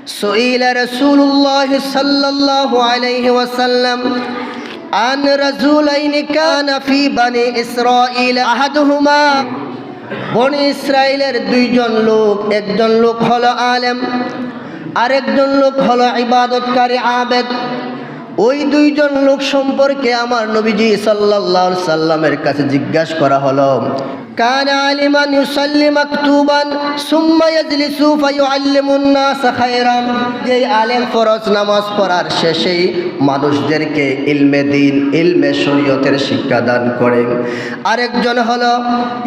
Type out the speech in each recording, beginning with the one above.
سئل رسول الله صلى الله عليه وسلم عن رجلين كان في بني إسرائيل أحدهما বনি ইসরাইলের দুইজন লোক, একজন লোক হলো আলেম, আরেকজন লোক হলো ইবাদতকারী আবেদ। ওই দুইজন লোক সম্পর্কে আমার নবীজি সাল্লাল্লাহু আলাইহি সাল্লামের কাছে জিজ্ঞাসা করা হলো, কানা আলিমান ইউসাল্লি মাকতুবান সুম্মা ইয়াজলিসু ফায়ুআল্লিমুন নাস খায়রান। যে আলেম ফরজ নামাজ পড়ার শেষেই মানুষদেরকে ইলমে দ্বীন, ইলমে শরীয়তের শিক্ষা দান করেন। আরেকজন হলো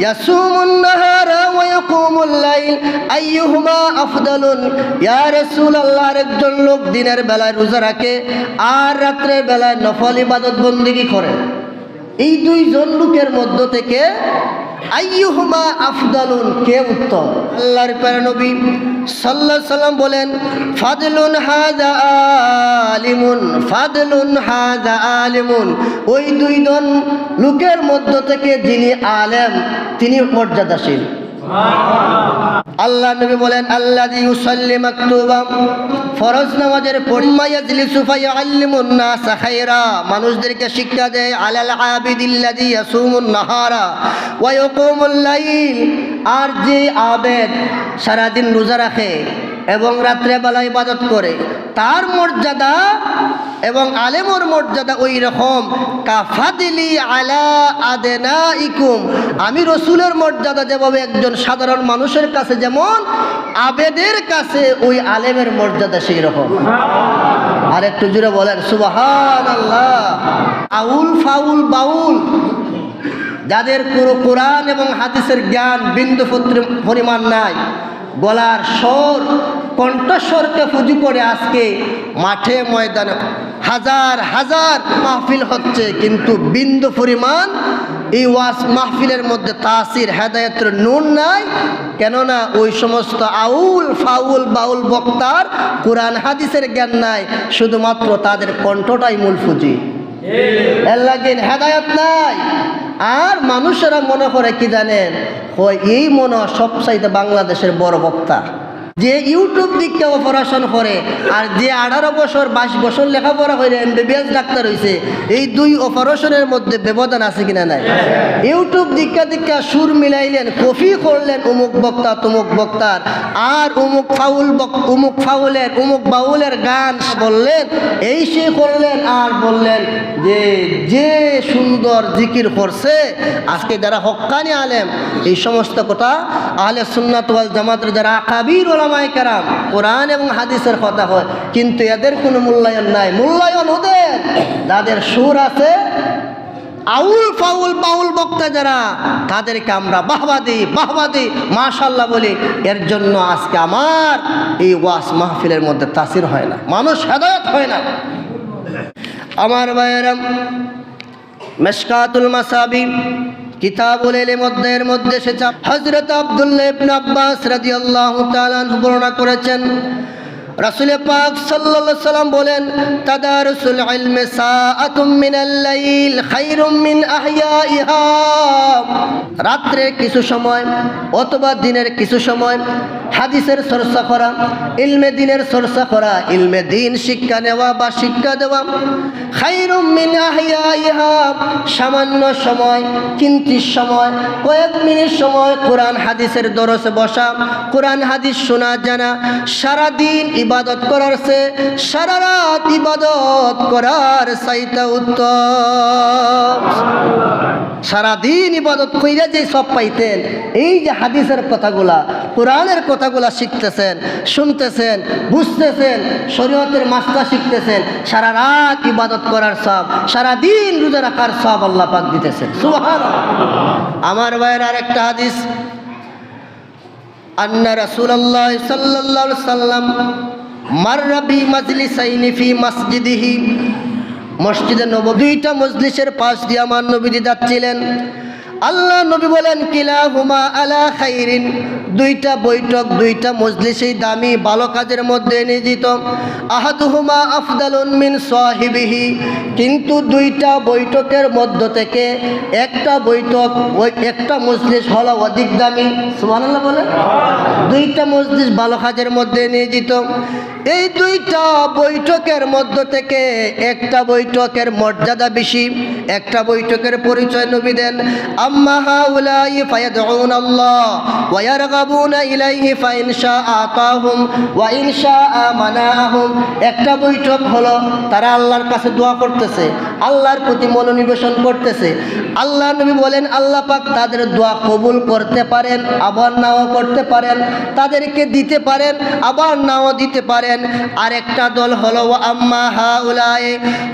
ইয়াসুমুন নাহারা ওয়া ইয়াকুমুল লাইল আইয়ুহুমা আফদালুন। ইয়া রাসূলুল্লাহ, আরেকজন লোক দিনের বেলায় রোজা রাখে আর রাত্রের বেলায় নফল ইবাদত বন্দেগী করে। এই দুইজন লোকের মধ্য থেকে আইয়ুহুমা আফদালুন, কে উত্তম? আল্লাহর প্রিয় নবী সাল্লাল্লাহু আলাইহি সাল্লাম বলেন, ফাদলুন হাযা আলিমুন, ফাদলুন হাযা আলিমুন। ওই দুইজন লোকের মধ্য থেকে যিনি আলেম তিনি মর্যাদাশীল। আল্লাহ নবী বলেন, আল্লাযী ইউসাল্লি মাকতুবা, ফরজ নামাজের পড়িয়া ইয়াজলিসু ফায়ুআল্লিমুন নাস খায়রা, মানুষদেরকে শিক্ষা দেয়। আলাল আবিদিল্লাযী ইয়াসুমুন নাহারা ওয়া ইয়াকুমুল লাইল, আর যে আবেদ সারাদিন রোজা রাখে এবং রাত্রে বেলা ইবাদত করে, তার মর্যাদা এবং আলেমর মর্যাদা ওই রকম। কাফাদিলি আলা আদনাইকুম, আমি রসুলের মর্যাদা যেভাবে একজন সাধারণ মানুষের কাছে যেমন, আবেদের কাছে ওই আলেমের মর্যাদা সেই রকম। আর একটু জুড়ে বলেন সুবহানাল্লাহ। আউল ফাউল বাউল, যাদের পুরো কোরআন এবং হাদিসের জ্ঞান বিন্দু পরিমাণ নাই, গলার স্বর, কণ্ঠস্বরকে পুঁজি করে আজকে মাঠে ময়দানে হাজার হাজার মাহফিল হচ্ছে, কিন্তু বিন্দু পরিমাণ এই ওয়াজ মাহফিলের মধ্যে তাসির হেদায়েতের নূর নাই। কেননা ওই সমস্ত আউল ফাউল বাউল বক্তার কোরআন হাদিসের জ্ঞান নাই, শুধুমাত্র তাদের কণ্ঠটাই মূল পুঁজি, এর লাগে হেদায়েত নাই। আর মানুষেরা মনে করে কি জানেন, এই মনে সবচাইতে বাংলাদেশের বড় বক্তা, যে ইউটিউব দিকটা অপারেশন করে, আর যে 18 বছর 22 বছর লেখাপড়া করে এমবিবিএস ডাক্তার হয়েছে, এই দুই অপারেশনের মধ্যে ব্যবধান আছে কিনা নাই? ইউটিউব দিকটা সুর মিলাইলেন, কপি করলেন অমুক বক্তা তমুক বক্তার, আর অমুক ফাউলের অমুক বাউলের গান বললেন, এই সে করলেন, আর বললেন যে সুন্দর জিকির করছে। আজকে যারা হক্কানি আলেম, এই সমস্ত কথা আহলে সুন্নাত ওয়াল জামাতের যারা আকাবির ওলামায়ে কেরাম কোরআন এবং হাদিসের কথা হয়, কিন্তু এদের কোনো মূল্যায়ন নাই। মূল্যায়ন ওদের যাদের সুর আছে, আউল ফাউল বাউল বক্তা যারা, তাদেরকে আমরা বাহবাদি মাশাআল্লাহ বলি। এর জন্য আজকে আমার এই ওয়াজ মাহফিলের মধ্যে তাসির হয় না, মানুষ হেদায়েত হয় না। আমার ভাইয়েরা, মিশকাতুল মাসাবি কিতাবুল ইলমের মধ্যে এসেছে, হযরত আব্দুল্লাহ ইবনে আব্বাস রাদিয়াল্লাহু তাআলা বর্ণনা করেছেন, রাসূল পাক সাল্লাল্লাহু আলাইহি সাল্লাম বলেন, তাদারুসুল ইলমি সাআতুম মিনাল লাইল খায়রুম মিন আহইয়াইহা। রাত্রে কিছু সময় অথবা দিনের কিছু সময় হাদিসের চর্চা করা, ইলমে দ্বীনের চর্চা করা, ইলমে দ্বীন শিক্ষা নেওয়া বা শিক্ষা দেওয়া, খায়রুম মিন আহইয়াইহা, সামান্য সময়, কিঞ্চিৎ সময়, কয়েক মিনিট সময় কোরআন হাদিসের দরসে বসা, কোরআন হাদিস শোনা জানা, সারাদিন ইবাদত করার চেয়ে সারা রাত ইবাদত করার চাইতে উত্তম। সারাদিন ইবাদত কইরা যে সব পাইতেন, এই যে হাদিসের কথাগুলা, কোরআনের কথাগুলা শিখতেছেন, শুনতেছেন, বুঝতেছেন, শরীয়তের মাসলা শিখতেছেন, সারা রাত ইবাদত করার সব, সারাদিন রোজা রাখার সব আল্লাহ পাক দিতেছেন। সুবহানাল্লাহ। আমার ভাইয়ের আরেকটা হাদিস, আন্না রাসূলুল্লাহ সাল্লাল্লাহু আলাইহি সাল্লাম মাররা বি মাজলিসাইনি ফি মসজিদিহি, মসজিদে নববী দুইটা মজলিসের পাশ দিয়ে আমার নবী যাচ্ছিলেন। আল্লাহ নবী বলেন কিলাহুমা আলা খাইরিন, দুইটা বৈঠক দুইটা মজলিসই দামি ভালো কাজের মধ্যে নিয়োজিত। আহাদুহুমা আফদালুন মিন সাহিবিহি, কিন্তু দুইটা বৈঠকের মধ্য থেকে একটা বৈঠক ওই একটা মজলিস হলো অধিক দামি। সুবহানাল্লাহ বলেন। দুইটা মজলিস ভালো কাজের মধ্যে নিয়োজিত। এই দুইটা বৈঠকের মধ্য থেকে একটা বৈঠকের মর্যাদা বেশি, একটা বৈঠকের পরিচয় নবী দেন। আম্মা হাউলাই ফায়াদউনাল্লাহ ওয়া ইয়ারগাবুনা ইলাইহি ফাইন শাআ আতাহুম ওয়া ইন শাআ মানাহুম। একটা বৈঠক হলো তারা আল্লাহর কাছে দোয়া করতেছে, আল্লাহর প্রতি মনোনিবেশন করতেছে। আল্লাহ নবী বলেন আল্লাহ পাক তাদের দোয়া কবুল করতে পারেন, আবার নাও করতে পারেন, তাদেরকে দিতে পারেন, আবার নাও দিতে পারেন। আর একটা দল হলো আম্মা হাউলাই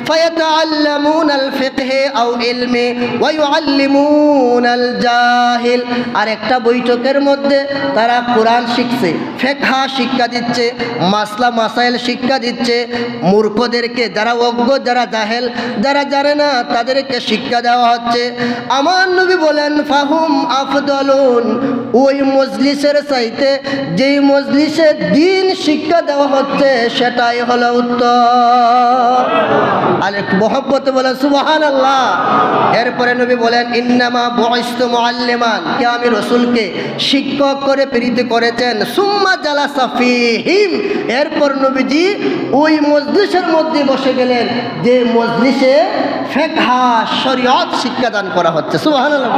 ফায়াতাআল্লামুনাল ফিকহি আও ইলমি ওয়া ইউআল্লিমুনাল জাহিল। আর একটা বৈঠকের মধ্যে তারা কোরআন শিখছে, ফিকহা শিক্ষা দিচ্ছে, মাসলা মাসাইল শিক্ষা দিচ্ছে, মূর্খদেরকে যারা অজ্ঞ যারা জাহেল যারা জানে না তাদেরকে শিক্ষা দেওয়া হচ্ছে। আমার নবী বলেন ফাহুম আফদলুন, ওই মজলিসের চাইতে যেই মজলিসে দিন শিক্ষা দেওয়া হচ্ছে সেটাই হলো উত্তম। আর মহব্বতে বলেন সুবহানাল্লাহ। এরপরে নবী বলেন ইন্নামা বুইসতু মুআল্লিমান, কে আমি রাসূলকে শিক্ষক করে প্রেরিত করেছেন। সুম্মা জালাসা ফীহিম, এরপর নবীজি ওই মজলিসের মধ্যে বসে গেলেন যে মজলিসে ফিকহ শরীয়ত শিক্ষাদান করা হচ্ছে। সুবহানাল্লাহ।